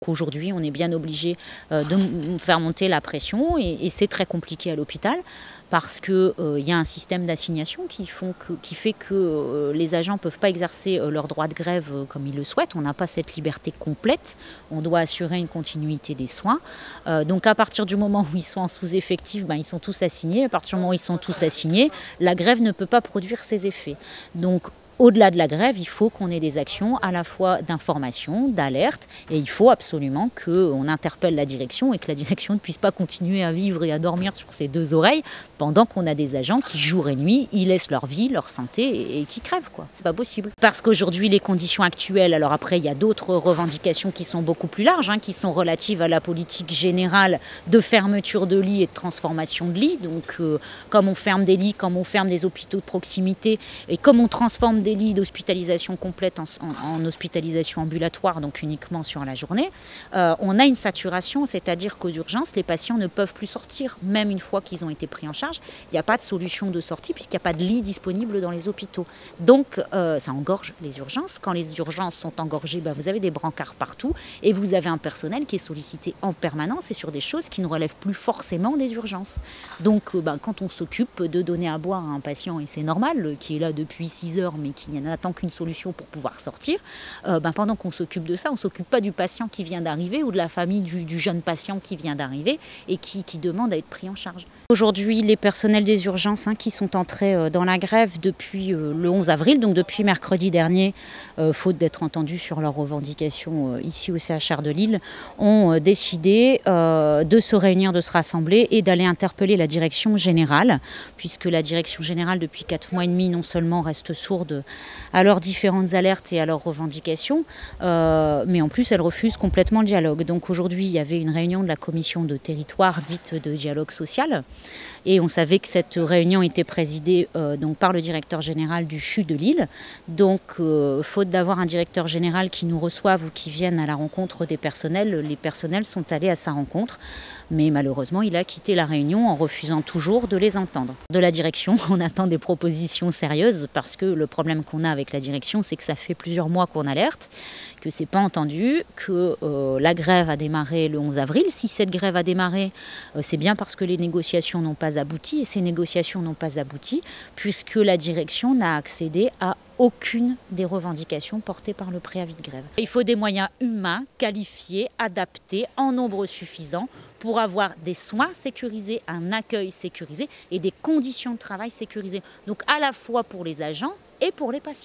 Donc aujourd'hui, on est bien obligé de faire monter la pression et c'est très compliqué à l'hôpital parce qu'il y a un système d'assignation qui fait que les agents ne peuvent pas exercer leur droit de grève comme ils le souhaitent. On n'a pas cette liberté complète. On doit assurer une continuité des soins. Donc à partir du moment où ils sont en sous-effectif, ils sont tous assignés. À partir du moment où ils sont tous assignés, la grève ne peut pas produire ses effets. Donc au-delà de la grève, il faut qu'on ait des actions à la fois d'information, d'alerte, et il faut absolument qu'on interpelle la direction et que la direction ne puisse pas continuer à vivre et à dormir sur ses deux oreilles pendant qu'on a des agents qui, jour et nuit, ils laissent leur vie, leur santé et qui crèvent, quoi. C'est pas possible. Parce qu'aujourd'hui, les conditions actuelles, alors après, il y a d'autres revendications qui sont beaucoup plus larges, qui sont relatives à la politique générale de fermeture de lits et de transformation de lits. Donc, comme on ferme des lits, comme on ferme des hôpitaux de proximité et comme on transforme des lits d'hospitalisation complète en hospitalisation ambulatoire, donc uniquement sur la journée, on a une saturation, c'est-à-dire qu'aux urgences, les patients ne peuvent plus sortir, même une fois qu'ils ont été pris en charge. Il n'y a pas de solution de sortie puisqu'il n'y a pas de lit disponible dans les hôpitaux. Donc, ça engorge les urgences. Quand les urgences sont engorgées, vous avez des brancards partout et vous avez un personnel qui est sollicité en permanence et sur des choses qui ne relèvent plus forcément des urgences. Donc, quand on s'occupe de donner à boire à un patient, et c'est normal, qui est là depuis 6 heures, mais qui n'attend qu'une solution pour pouvoir sortir, pendant qu'on s'occupe de ça, on ne s'occupe pas du patient qui vient d'arriver ou de la famille du jeune patient qui vient d'arriver et qui demande à être pris en charge. Aujourd'hui, les personnels des urgences qui sont entrés dans la grève depuis le 11 avril, donc depuis mercredi dernier, faute d'être entendus sur leurs revendications ici au CHR de Lille, ont décidé de se réunir, de se rassembler et d'aller interpeller la direction générale, puisque la direction générale, depuis 4 mois et demi, non seulement reste sourde à leurs différentes alertes et à leurs revendications, mais en plus elle refuse complètement le dialogue. Donc aujourd'hui, il y avait une réunion de la commission de territoire dite de dialogue social, et on savait que cette réunion était présidée donc par le directeur général du CHU de Lille. Donc, faute d'avoir un directeur général qui nous reçoive ou qui vienne à la rencontre des personnels, les personnels sont allés à sa rencontre. Mais malheureusement, il a quitté la réunion en refusant toujours de les entendre. De la direction, on attend des propositions sérieuses parce que le problème qu'on a avec la direction, c'est que ça fait plusieurs mois qu'on alerte, que c'est pas entendu, que la grève a démarré le 11 avril. Si cette grève a démarré, c'est bien parce que les négociations n'ont pas abouti. Et ces négociations n'ont pas abouti puisque la direction n'a accédé à aucune des revendications portées par le préavis de grève. Il faut des moyens humains, qualifiés, adaptés, en nombre suffisant pour avoir des soins sécurisés, un accueil sécurisé et des conditions de travail sécurisées. Donc à la fois pour les agents et pour les patients.